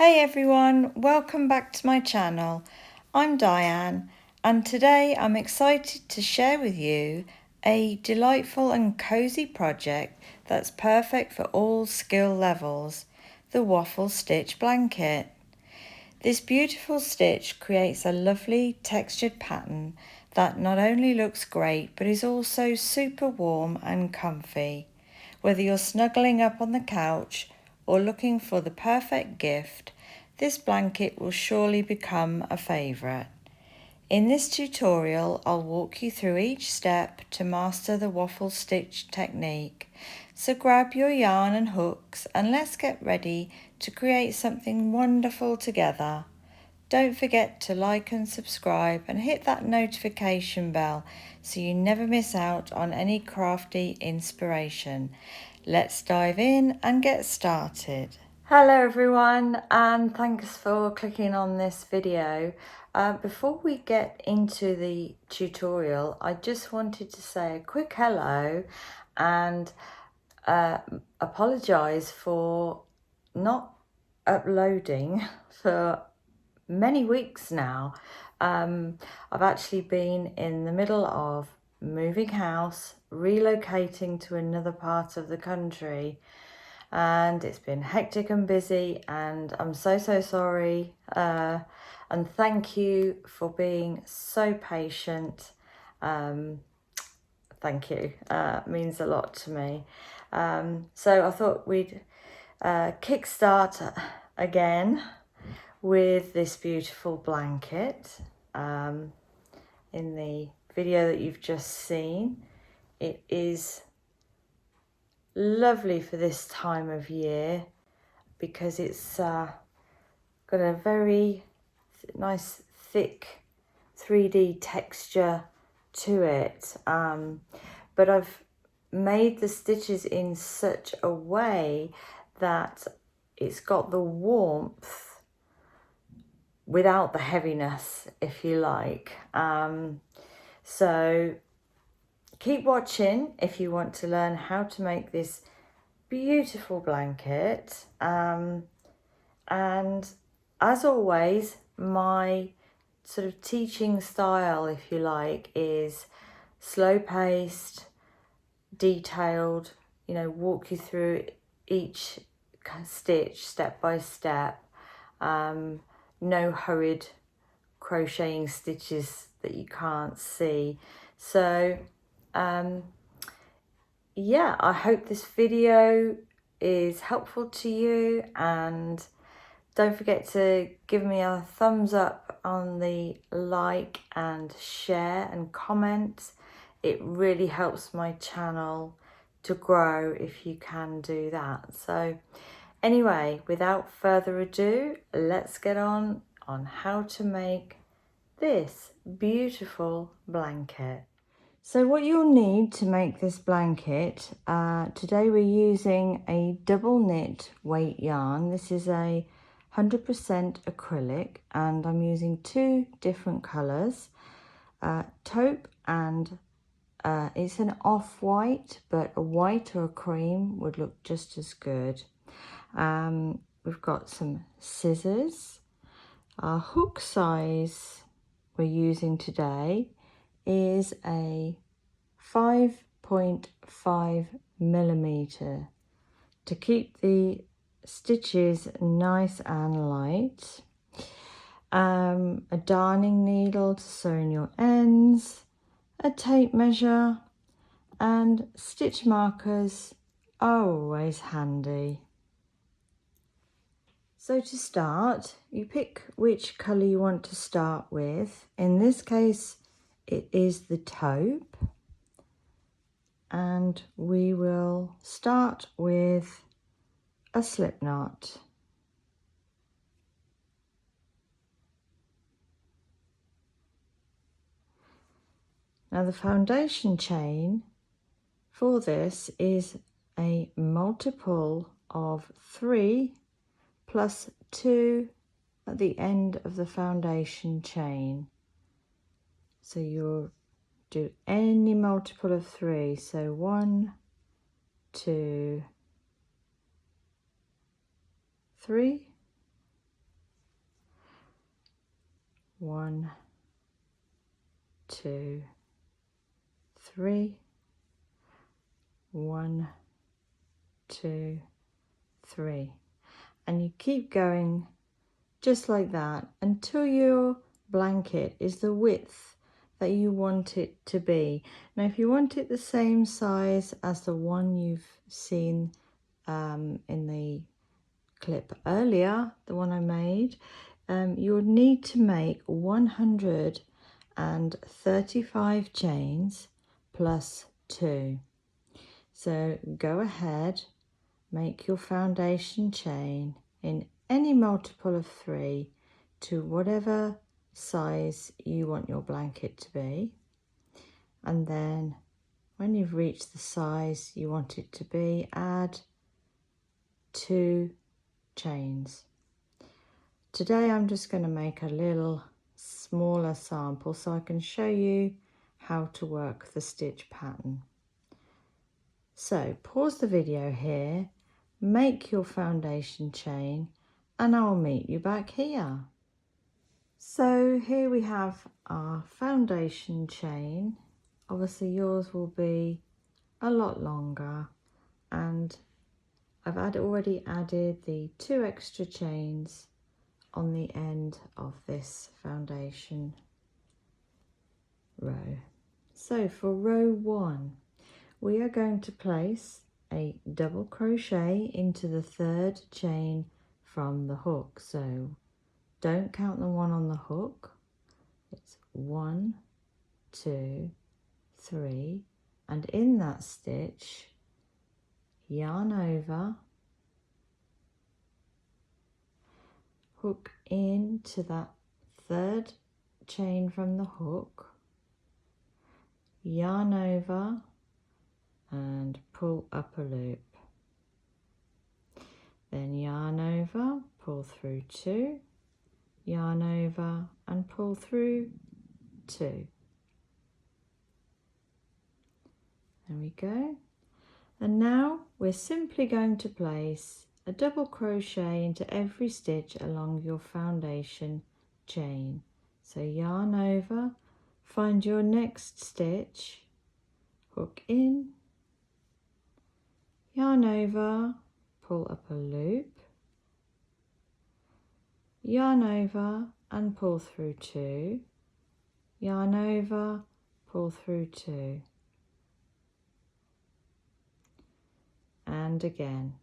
Hey everyone, welcome back to my channel. I'm Diane and today I'm excited to share with you a delightful and cozy project that's perfect for all skill levels, the Waffle Stitch Blanket. This beautiful stitch creates a lovely textured pattern that not only looks great but is also super warm and comfy. Whether you're snuggling up on the couch or looking for the perfect gift, this blanket will surely become a favourite. In this tutorial, I'll walk you through each step to master the waffle stitch technique. So grab your yarn and hooks and let's get ready to create something wonderful together. Don't forget to like and subscribe and hit that notification bell so you never miss out on any crafty inspiration. Let's dive in and get started. Hello everyone and thanks for clicking on this video. Before we get into the tutorial, I just wanted to say a quick hello and apologise for not uploading for many weeks now. I've actually been in the middle of moving house, relocating to another part of the country, and it's been hectic and busy, and I'm so sorry, and thank you for being so patient. Thank you, means a lot to me. So I thought we'd kickstart again with this beautiful blanket. In the video that you've just seen, it is lovely for this time of year because it's got a very nice thick 3D texture to it, but I've made the stitches in such a way that it's got the warmth without the heaviness, if you like. So keep watching if you want to learn how to make this beautiful blanket. And as always, my sort of teaching style, if you like, is slow paced, detailed, walk you through each stitch step by step. No hurried crocheting stitches that you can't see. So yeah, I hope this video is helpful to you, and don't forget to give me a thumbs up on the like and share and comment. It really helps my channel to grow if you can do that. So anyway, without further ado, let's get on how to make this beautiful blanket. So what you'll need to make this blanket, today we're using a double knit weight yarn. This is a 100% acrylic and I'm using two different colours, taupe and it's an off-white, but a white or a cream would look just as good. We've got some scissors. Our hook size we're using today is a 5.5 millimeter to keep the stitches nice and light. A darning needle to sew in your ends, a tape measure, and stitch markers are always handy. So to start, you pick which colour you want to start with. In this case, it is the taupe. And we will start with a slip knot. Now the foundation chain for this is a multiple of 3 plus 2 at the end of the foundation chain. So you'll do any multiple of 3. So 1, 2, 3, 1, 2, 3, 1, 2, 3, and you keep going just like that until your blanket is the width that you want it to be. Now if you want it the same size as the one you've seen in the clip earlier, the one I made, you'll need to make 135 chains plus 2. So go ahead, make your foundation chain in any multiple of 3 to whatever size you want your blanket to be, and then when you've reached the size you want it to be, add 2 chains. Today I'm just going to make a little smaller sample so I can show you how to work the stitch pattern. So pause the video here, make your foundation chain, and I'll meet you back here. So here we have our foundation chain. Obviously yours will be a lot longer, and I've already added the 2 extra chains on the end of this foundation row. So for row 1, we are going to place a double crochet into the 3rd chain from the hook. So don't count the one on the hook. It's 1, 2, 3, and in that stitch, yarn over, hook into that 3rd chain from the hook, yarn over and pull up a loop. Then yarn over, pull through 2, yarn over and pull through 2. There we go. And now we're simply going to place a double crochet into every stitch along your foundation chain. So yarn over, find your next stitch, hook in, yarn over, pull up a loop, yarn over and pull through 2, yarn over, pull through 2, and again.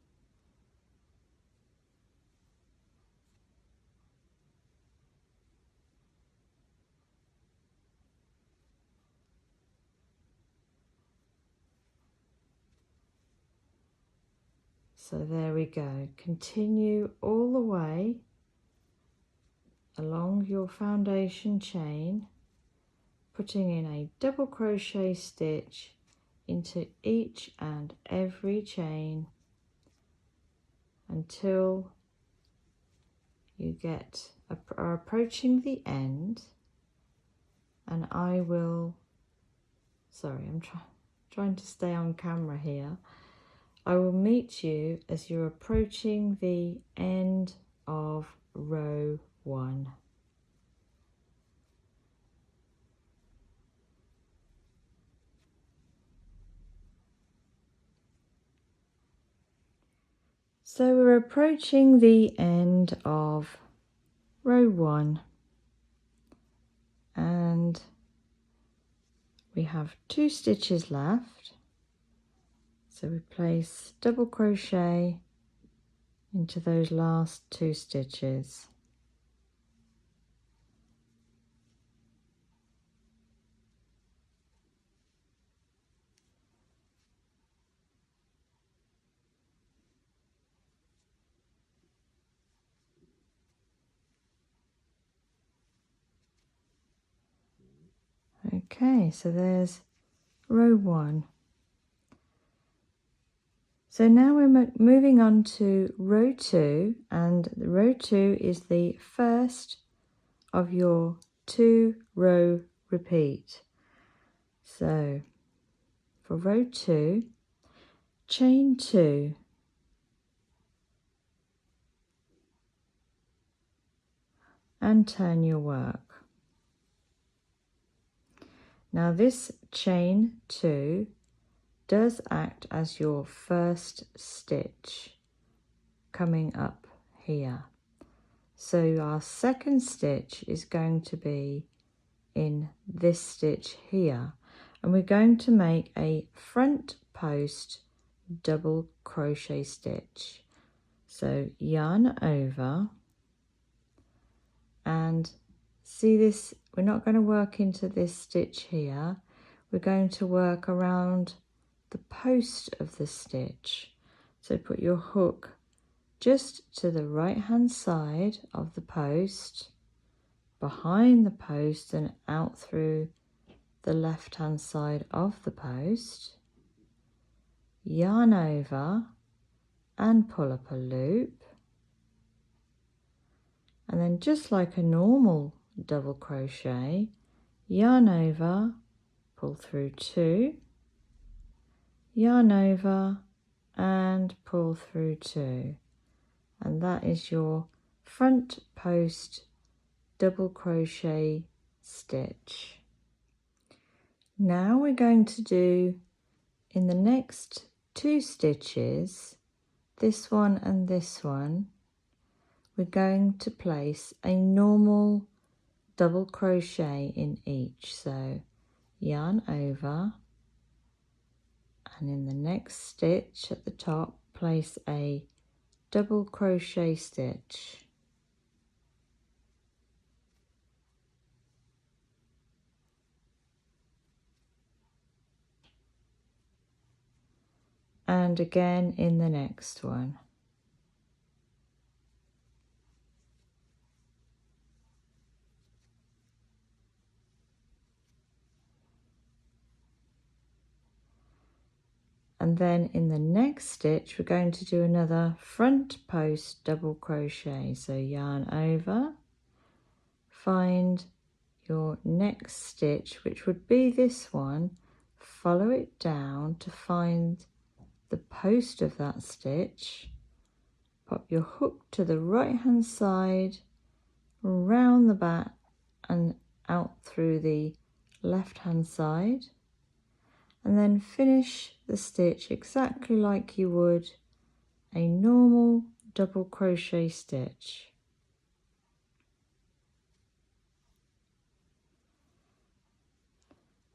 So there we go. Continue all the way along your foundation chain, putting in a double crochet stitch into each and every chain until you are approaching the end, and I will, sorry, I'm trying to stay on camera here. I will meet you as you're approaching the end of row 1. So we're approaching the end of row 1, and we have 2 stitches left. So we place double crochet into those last 2 stitches. Okay, so there's row 1. So now we're moving on to row 2, and row 2 is the first of your 2 row repeat. So for row 2, chain 2, and turn your work. Now this chain 2 does act as your first stitch coming up here. So our second stitch is going to be in this stitch here, and we're going to make a front post double crochet stitch. So yarn over, and see this, we're not going to work into this stitch here, we're going to work around the post of the stitch. So put your hook just to the right hand side of the post, behind the post and out through the left hand side of the post, yarn over and pull up a loop, and then just like a normal double crochet, yarn over, pull through 2, yarn over and pull through 2, and that is your front post double crochet stitch. Now we're going to do in the next 2 stitches, this one and this one, we're going to place a normal double crochet in each. So yarn over, and in the next stitch at the top place a double crochet stitch. And again in the next one. And then in the next stitch we're going to do another front post double crochet. So yarn over, find your next stitch, which would be this one, follow it down to find the post of that stitch, pop your hook to the right hand side, round the back and out through the left hand side, and then finish the stitch exactly like you would a normal double crochet stitch.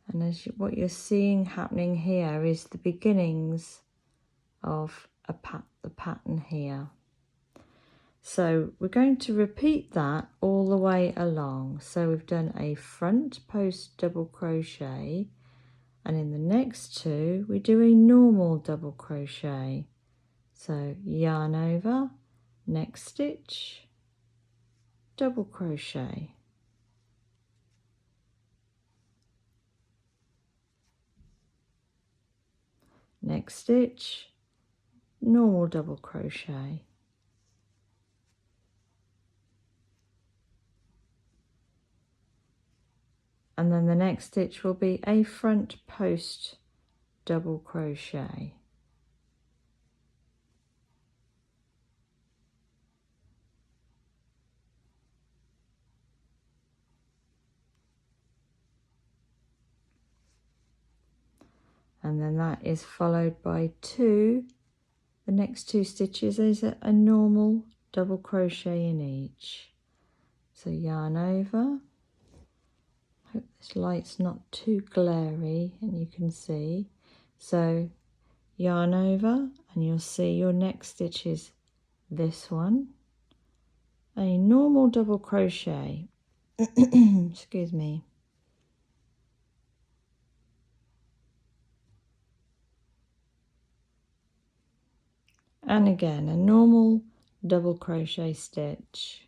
And what you're seeing happening here is the beginnings of the pattern here. So we're going to repeat that all the way along. So we've done a front post double crochet, and in the next 2 we do a normal double crochet. So yarn over, next stitch, double crochet. Next stitch, normal double crochet. And then the next stitch will be a front post double crochet. And then that is followed by 2. The next 2 stitches is a normal double crochet in each. So yarn over. Hope this light's not too glary and you can see. So yarn over, and you'll see your next stitch is this one, a normal double crochet. Excuse me. And again a normal double crochet stitch.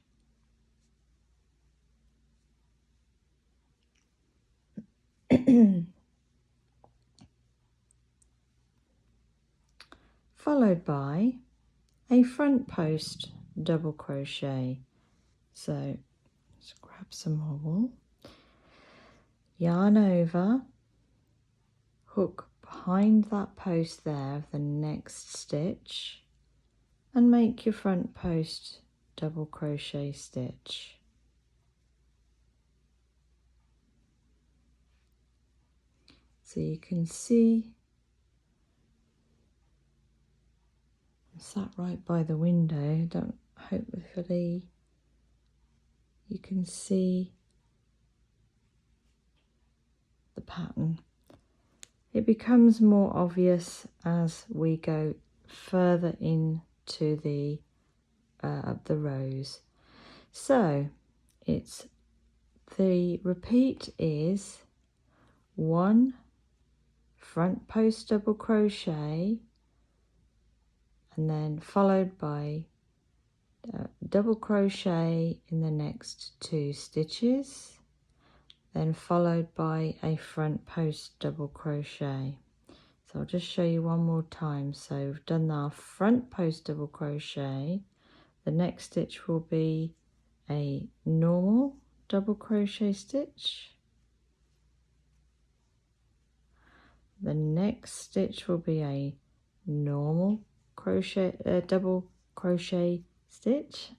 Followed by a front post double crochet. So let's grab some more wool, yarn over, hook behind that post there of the next stitch, and make your front post double crochet stitch. So you can see I'm sat right by the window. Hopefully you can see the pattern. It becomes more obvious as we go further into the rows. So the repeat is 1 front post double crochet, and then followed by double crochet in the next 2 stitches, then followed by a front post double crochet. So I'll just show you one more time. So we've done our front post double crochet. The next stitch will be a normal double crochet stitch. The next stitch will be a normal double crochet stitch.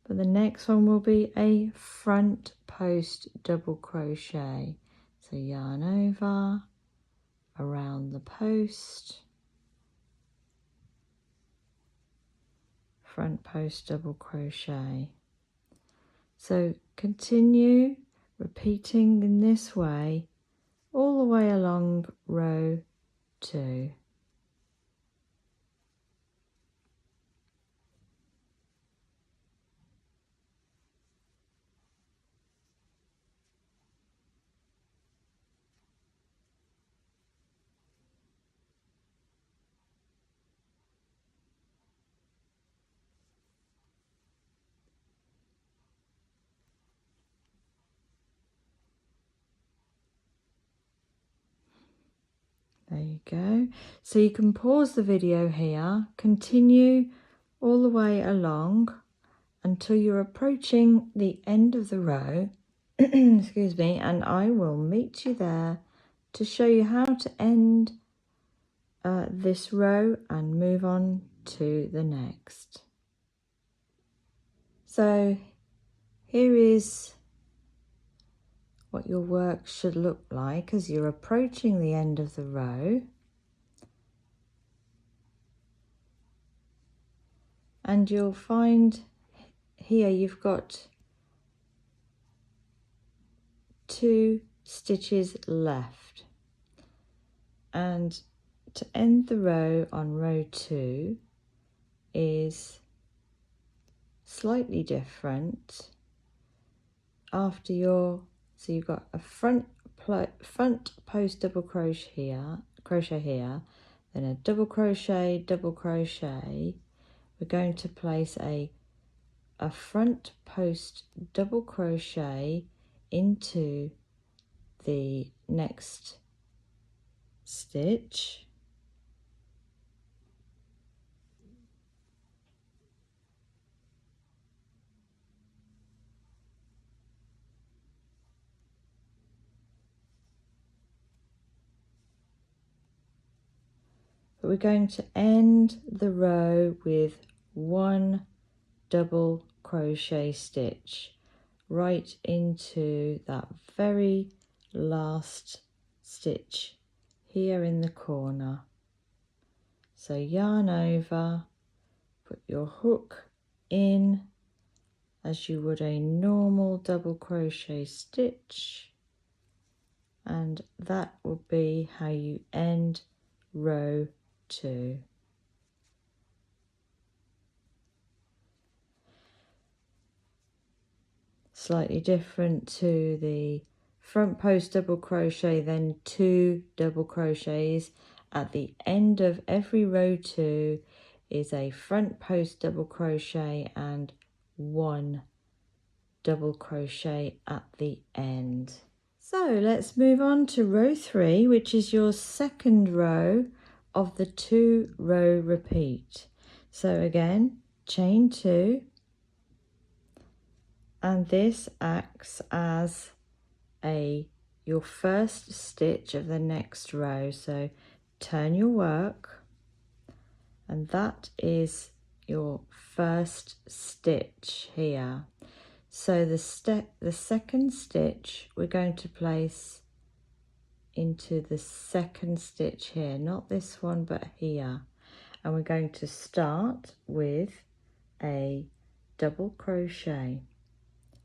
But the next one will be a front post double crochet. So yarn over, around the post, front post double crochet. So continue repeating in this way all the way along row 2. There you go. So you can pause the video here, continue all the way along until you're approaching the end of the row, excuse me, and I will meet you there to show you how to end this row and move on to the next. So here is what your work should look like as you're approaching the end of the row. And you'll find here you've got 2 stitches left. And to end the row on row 2 is slightly different. After so you've got a front post double crochet here, then a double crochet, we're going to place a front post double crochet into the next stitch, but we're going to end the row with 1 double crochet stitch right into that very last stitch here in the corner. So yarn over, put your hook in as you would a normal double crochet stitch, and that will be how you end row 2. Slightly different to the front post double crochet, then 2 double crochets at the end of every row 2 is a front post double crochet and 1 double crochet at the end. So let's move on to row 3, which is your second row of the 2 row repeat. So again, chain 2, and this acts as your first stitch of the next row. So turn your work, and that is your first stitch here. So the second stitch we're going to place into the second stitch here, not this one but here, and we're going to start with a double crochet,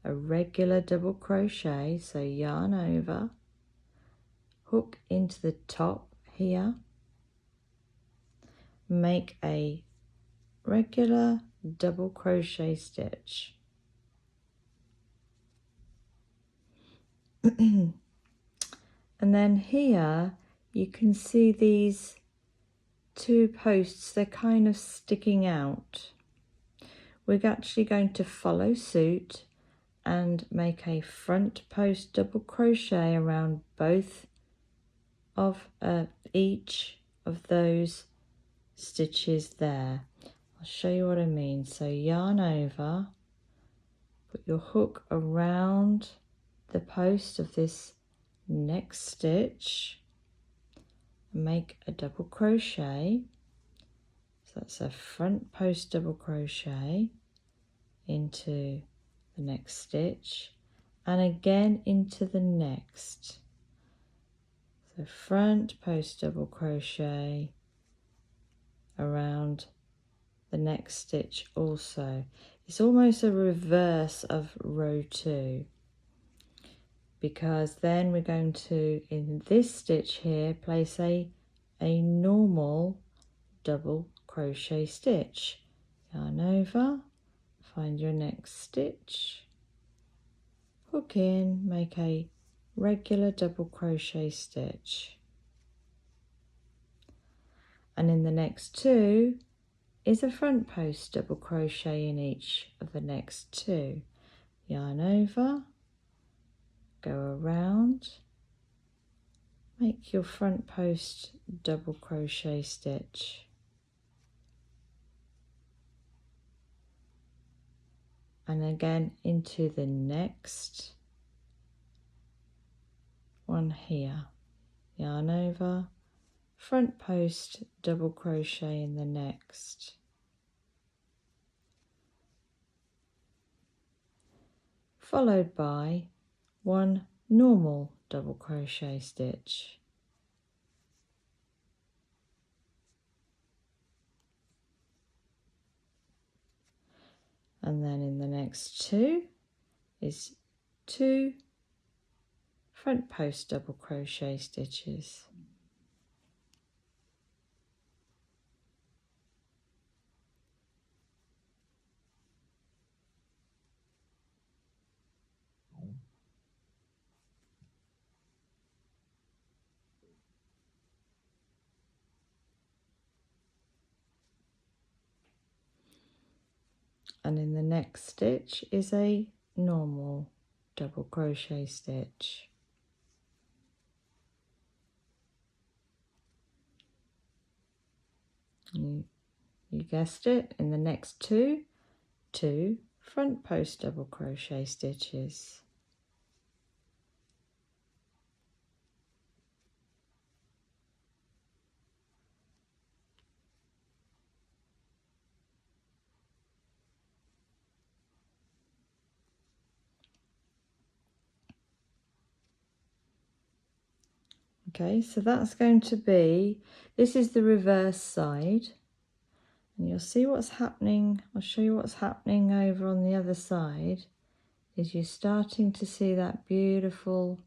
a regular double crochet. So yarn over, hook into the top here, make a regular double crochet stitch. And then here you can see these two posts, they're kind of sticking out. We're actually going to follow suit and make a front post double crochet around both of each of those stitches there. I'll show you what I mean. So yarn over, put your hook around the post of this next stitch, make a double crochet. So that's a front post double crochet into the next stitch and again into the next. So front post double crochet around the next stitch also. It's almost a reverse of row 2, because then we're going to, in this stitch here, place a normal double crochet stitch. Yarn over, find your next stitch, hook in, make a regular double crochet stitch, and in the next 2 is a front post double crochet in each of the next 2. Yarn over, go around, make your front post double crochet stitch, and again into the next one here. Yarn over, front post double crochet in the next, followed by one normal double crochet stitch, and then in the next 2 is 2 front post double crochet stitches. And in the next stitch is a normal double crochet stitch. You guessed it, in the next 2 front post double crochet stitches. Okay, so that's going to be, this is the reverse side, and you'll see what's happening. I'll show you what's happening over on the other side. Is you're starting to see that beautiful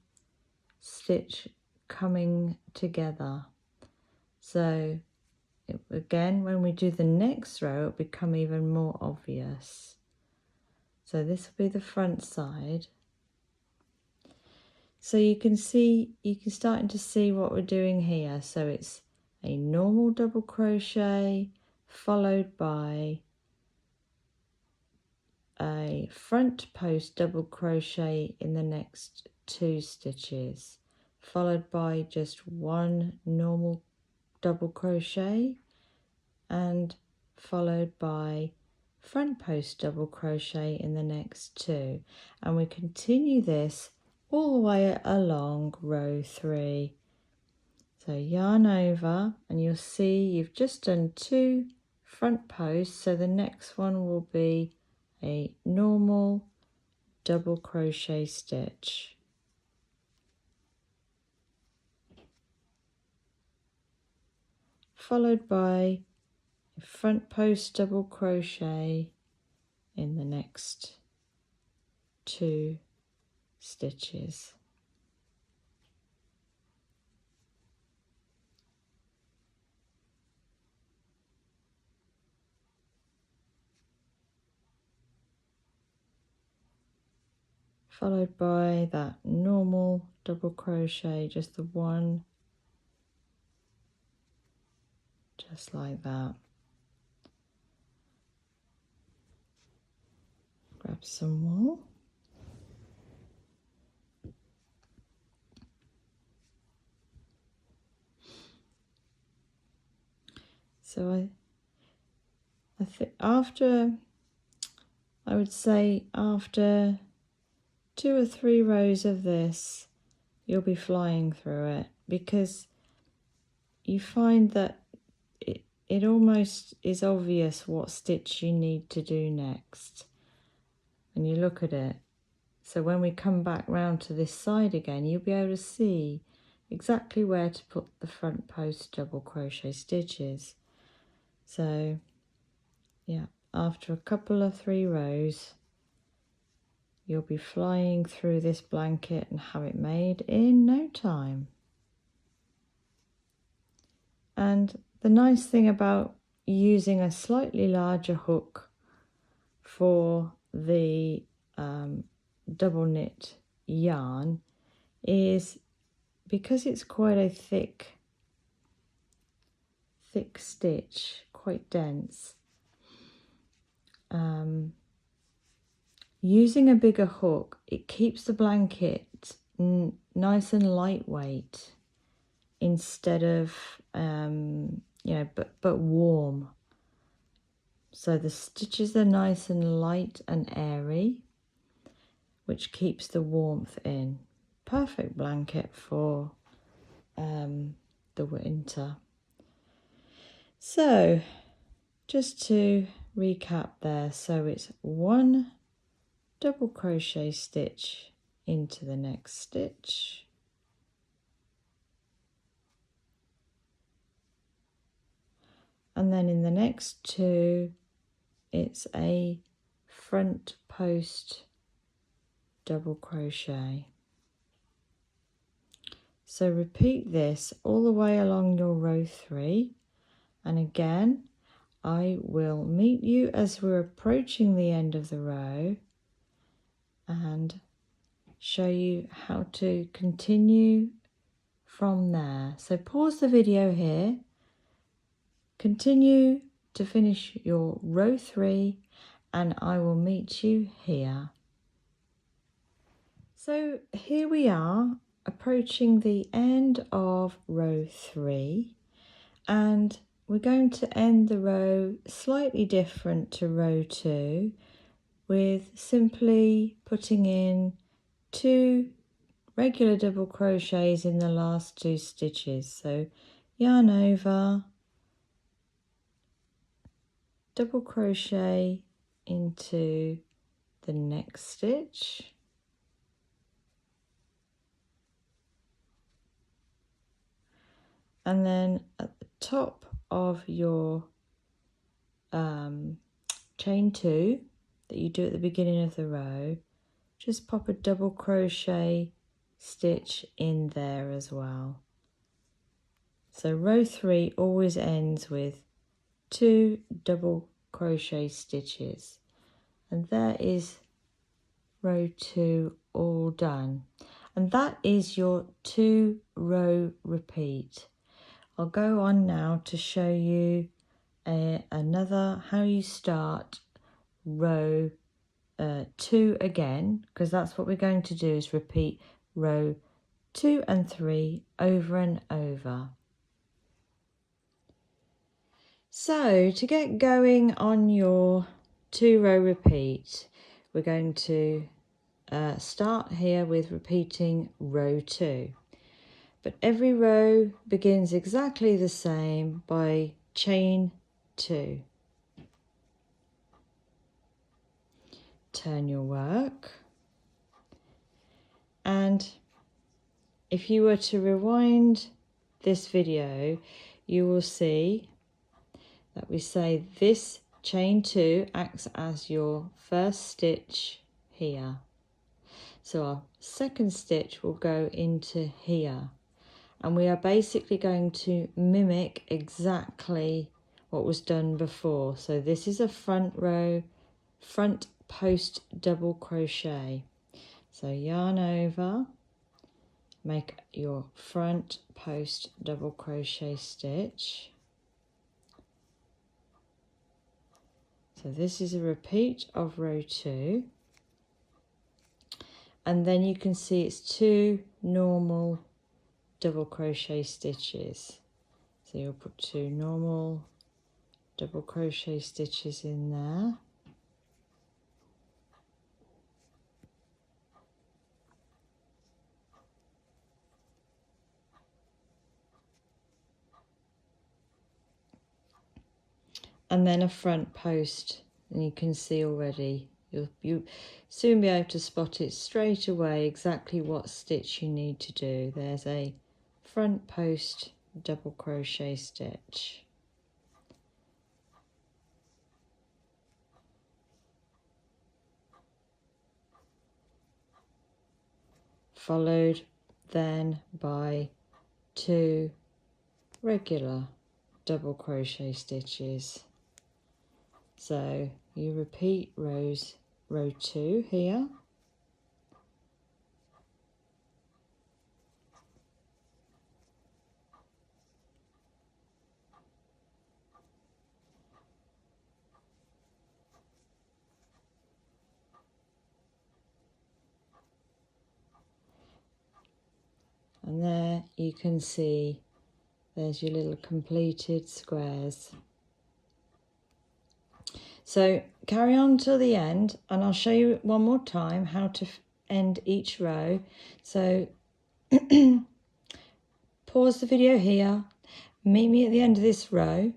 stitch coming together. So again, when we do the next row, it'll become even more obvious. So this will be the front side. So you can see, starting to see what we're doing here. So it's a normal double crochet followed by a front post double crochet in the next 2 stitches, followed by just 1 normal double crochet, and followed by front post double crochet in the next 2, and we continue this all the way along row 3. So yarn over, and you'll see you've just done 2 front posts, so the next one will be a normal double crochet stitch. followed by a front post double crochet in the next 2 stitches. Followed by that normal double crochet, just the one, just like that. Grab some wool. So I think I would say after 2 or 3 rows of this, you'll be flying through it, because you find that it almost is obvious what stitch you need to do next when you look at it. So when we come back round to this side again, you'll be able to see exactly where to put the front post double crochet stitches. So yeah, after a couple of 3 rows, you'll be flying through this blanket and have it made in no time. And the nice thing about using a slightly larger hook for the double knit yarn is because it's quite a thick stitch, quite dense. Using a bigger hook, it keeps the blanket nice and lightweight instead of but warm. So the stitches are nice and light and airy, which keeps the warmth in. Perfect blanket for the winter. So just to recap there, so it's 1 double crochet stitch into the next stitch, and then in the next 2 it's a front post double crochet. So repeat this all the way along your row 3, and again I will meet you as we're approaching the end of the row and show you how to continue from there. So pause the video here, continue to finish your row 3, and I will meet you here. So here we are approaching the end of row 3, and we're going to end the row slightly different to row 2, with simply putting in 2 regular double crochets in the last 2 stitches. So yarn over, double crochet into the next stitch, and then at the top of your chain 2 that you do at the beginning of the row, just pop a double crochet stitch in there as well. So row 3 always ends with 2 double crochet stitches, and there is row 2 all done, and that is your 2 row repeat. I'll go on now to show you another how you start row 2 again, because that's what we're going to do, is repeat row 2 and 3 over and over. So to get going on your 2 row repeat, we're going to start here with repeating row 2, but every row begins exactly the same by chain 2. Turn your work, and if you were to rewind this video, you will see that we say this chain 2 acts as your first stitch here. So our second stitch will go into here, and we are basically going to mimic exactly what was done before. So this is a front post double crochet. So yarn over, make your front post double crochet stitch. So this is a repeat of row 2, and then you can see it's 2 normal double crochet stitches. So you'll put 2 normal double crochet stitches in there. And then a front post, and you can see already, you'll soon be able to spot it straight away exactly what stitch you need to do. There's a front post double crochet stitch. Followed then by 2 regular double crochet stitches. So you repeat row 2 here, and there you can see there's your little completed squares. So carry on till the end, and I'll show you one more time how to end each row. So pause the video here, meet me at the end of this row,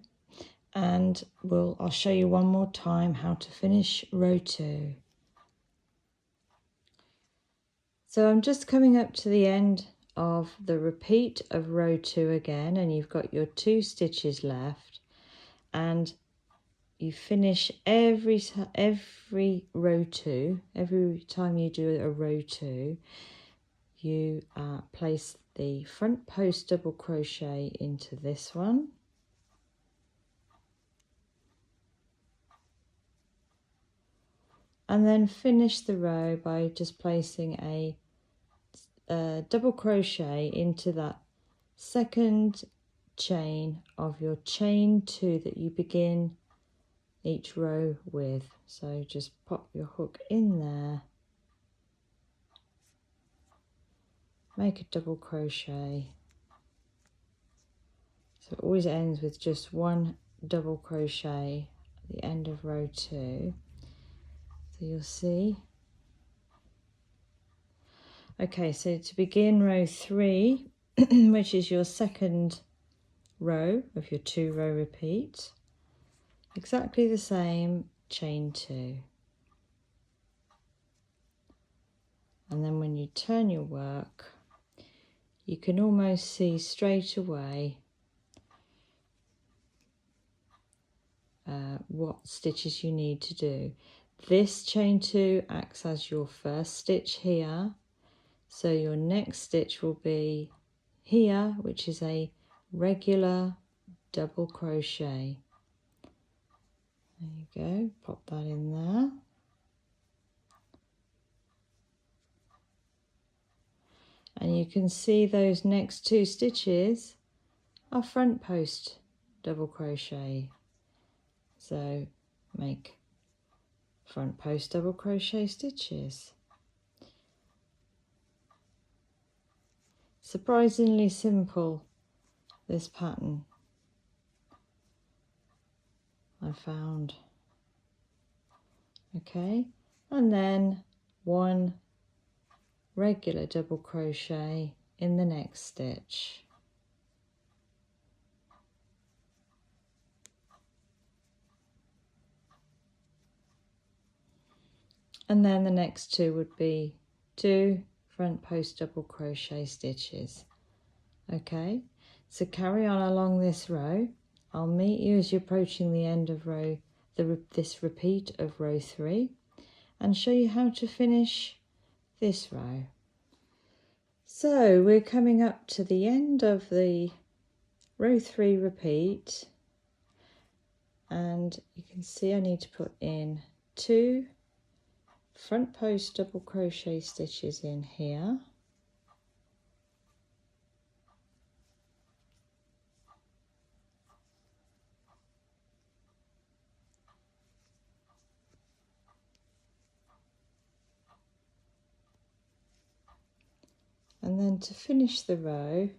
and I'll show you one more time how to finish row 2. So I'm just coming up to the end of the repeat of row 2 again, and you've got your 2 stitches left, and you finish every row 2. Every time you do a row 2, you place the front post double crochet into this one, and then finish the row by just placing a double crochet into that second chain of your chain 2 that you begin each row with. So just pop your hook in there, make a double crochet. So it always ends with just 1 double crochet at the end of row 2. So you'll see. Okay, so to begin row 3, which is your second row of your 2 row repeat, exactly the same, chain 2. And then when you turn your work, you can almost see straight away what stitches you need to do. This chain 2 acts as your first stitch here, so your next stitch will be here, which is a regular double crochet. There you go, pop that in there. And you can see those next 2 stitches are front post double crochet. So make front post double crochet stitches. Surprisingly simple, this pattern, I found. Okay, and then 1 regular double crochet in the next stitch. And then the next 2 would be 2 front post double crochet stitches. Okay, So carry on along this row. I'll meet you as you're approaching the end of this repeat of row 3 and show you how to finish this row. So we're coming up to the end of the row 3 repeat, and you can see I need to put in 2 front post double crochet stitches in here, and then to finish the row,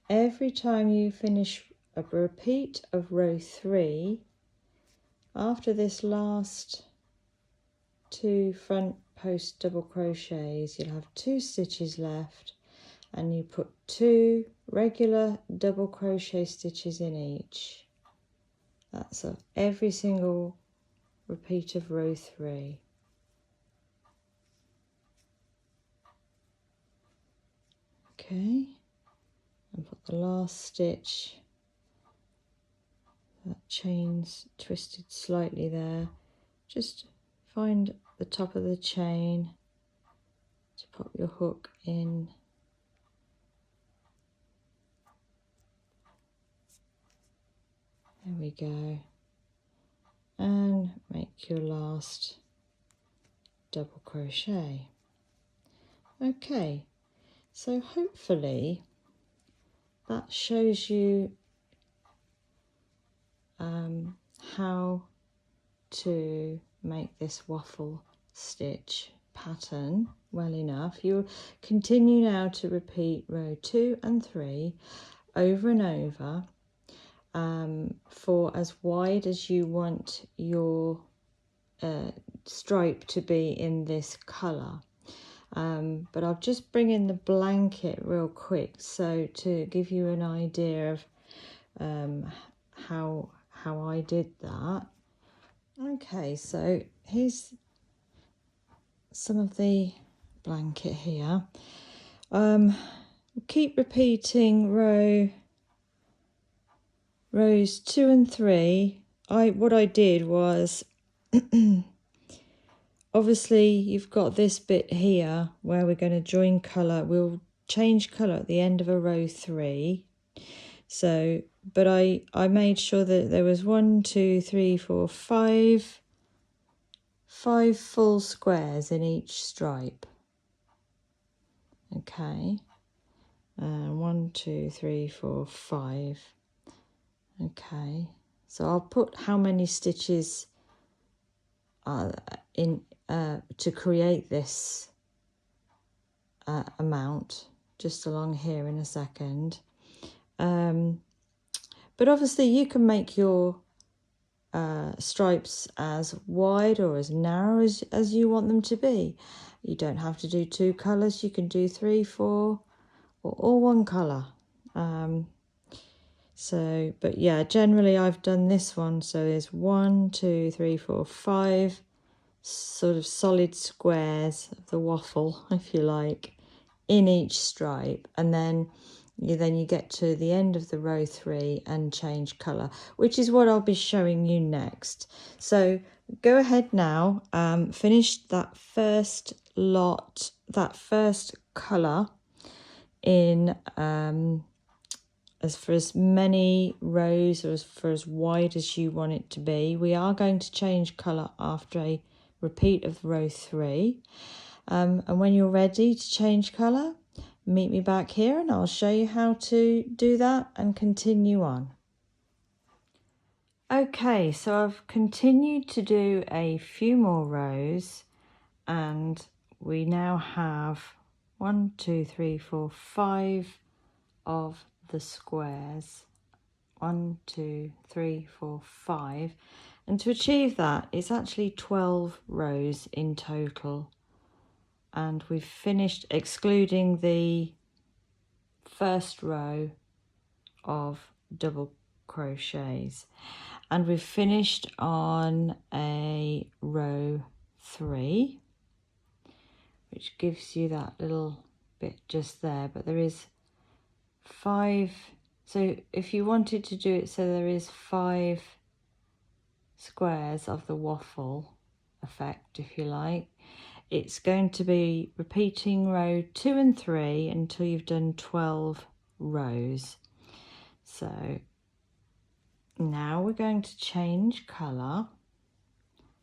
every time you finish a repeat of row 3, after this last 2 front post double crochets, you'll have 2 stitches left, and you put 2 regular double crochet stitches in each. That's of every single repeat of row 3. Okay, and put the last stitch, that chain's twisted slightly there, just find the top of the chain to pop your hook in. There we go, and make your last double crochet. Okay, so hopefully that shows you how to make this waffle stitch pattern well enough. You'll continue now to repeat row 2 and 3 over and over for as wide as you want your stripe to be in this colour. But I'll just bring in the blanket real quick so to give you an idea of how I did that. Okay, so here's some of the blanket here. Keep repeating rows 2 and 3. What I did was obviously you've got this bit here where we're going to join colour. We'll change colour at the end of a row 3. So, but I made sure that there was 1, 2, 3, 4, 5 full squares in each stripe. Okay, 1, 2, 3, 4, 5. Okay, so I'll put how many stitches in to create this amount just along here in a second. But obviously you can make your stripes as wide or as narrow as you want them to be. You don't have to do 2 colours, you can do 3, 4, or all 1 colour. So, but yeah, generally I've done this one, so there's 1, 2, 3, 4, 5 sort of solid squares of the waffle, if you like, in each stripe, and then you get to the end of the row 3 and change colour, which is what I'll be showing you next. So go ahead now, finish that first lot, that first colour in for as many rows or for as wide as you want it to be. We are going to change colour after a repeat of row 3, and when you're ready to change colour, meet me back here and I'll show you how to do that and continue on. Okay, so I've continued to do a few more rows, and we now have 1, 2, 3, 4, 5 of the squares. 1, 2, 3, 4, 5, and to achieve that it's actually 12 rows in total, and we've finished excluding the first row of double crochets, and we've finished on a row 3, which gives you that little bit just there, but there is 5 So if you wanted to do it so there is 5 squares of the waffle effect, if you like, it's going to be repeating row 2 and 3 until you've done 12 rows. So now we're going to change colour,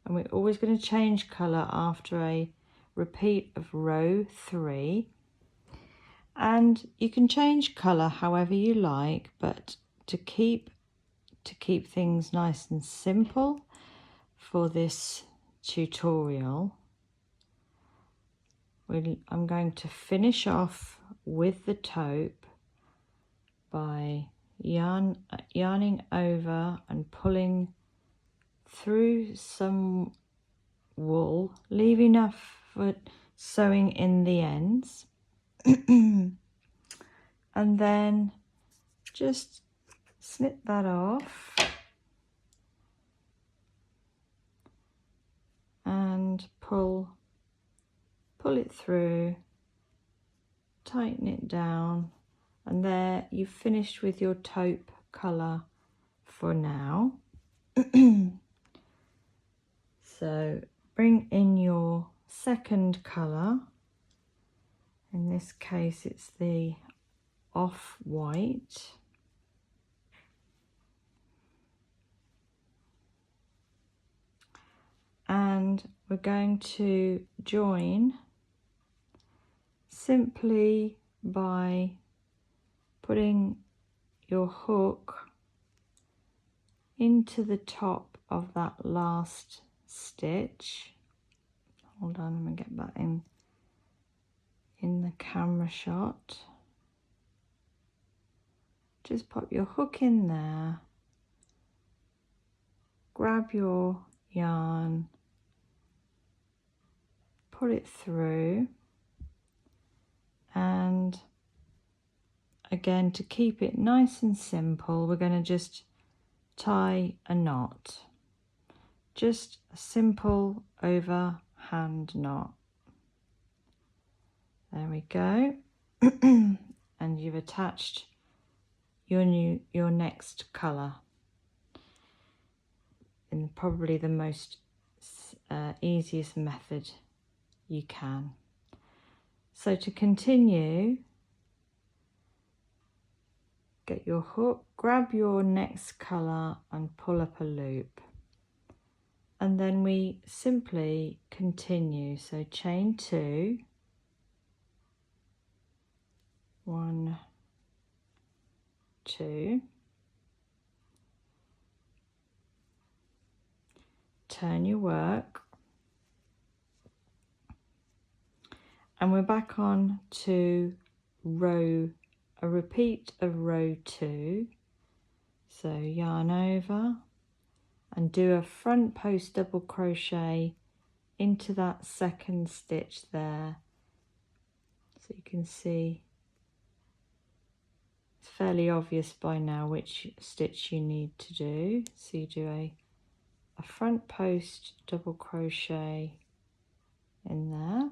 and we're always going to change colour after a repeat of row 3. And you can change colour however you like, but to keep things nice and simple for this tutorial, I'm going to finish off with the taupe by yarning over and pulling through some wool, leave enough for sewing in the ends, and then just snip that off and pull it through, tighten it down, and there you've finished with your taupe colour for now. So bring in your second colour. In this case it's the off-white. And we're going to join simply by putting your hook into the top of that last stitch. Hold on, let me get that in the camera shot. Just pop your hook in there, grab your yarn, pull it through, and again, to keep it nice and simple, we're going to just tie a knot, just a simple overhand knot. There we go. And you've attached your next colour in probably the most easiest method you can. So to continue, get your hook, grab your next colour and pull up a loop, and then we simply continue. So chain 2, 1, 2, turn your work, and we're back on to a repeat of row 2. So yarn over and do a front post double crochet into that second stitch there, so you can see it's fairly obvious by now which stitch you need to do. So you do a front post double crochet in there,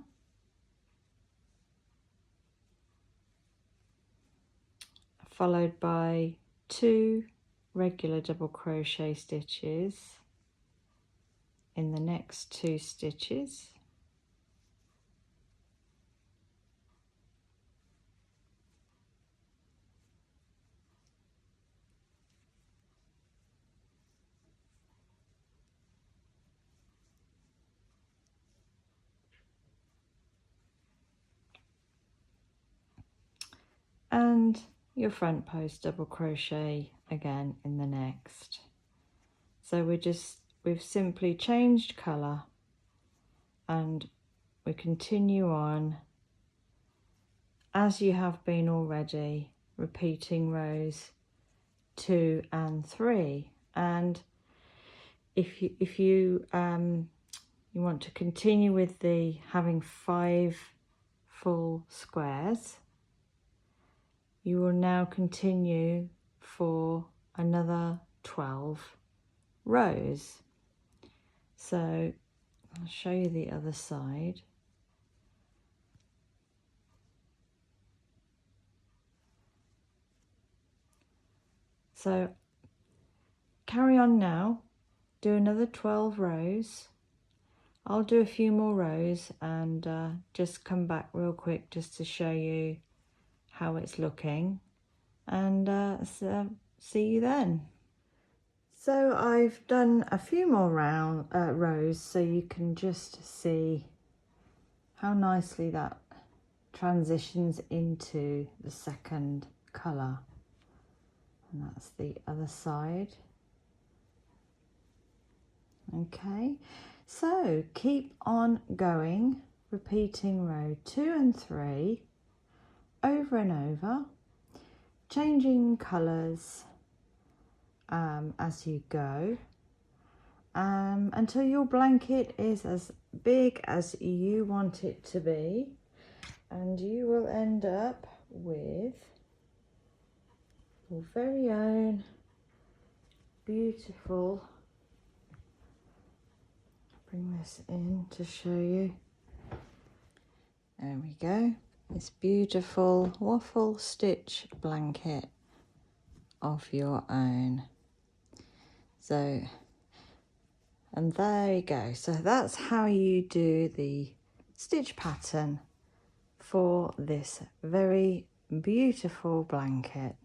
followed by 2 regular double crochet stitches in the next 2 stitches, and your front post double crochet again in the next. So we've simply changed colour, and we continue on as you have been already, repeating rows 2 and 3. And if you want to continue with the having 5 full squares, you will now continue for another 12 rows. So I'll show you the other side. So carry on now, do another 12 rows. I'll do a few more rows and just come back real quick just to show you how it's looking, and so see you then. So I've done a few more rows so you can just see how nicely that transitions into the second colour. And that's the other side. Okay, so keep on going, repeating row 2 and 3 over and over, changing colours as you go, until your blanket is as big as you want it to be, and you will end up with your very own beautiful, bring this in to show you, there we go, this beautiful waffle stitch blanket of your own. So, and there you go. So that's how you do the stitch pattern for this very beautiful blanket.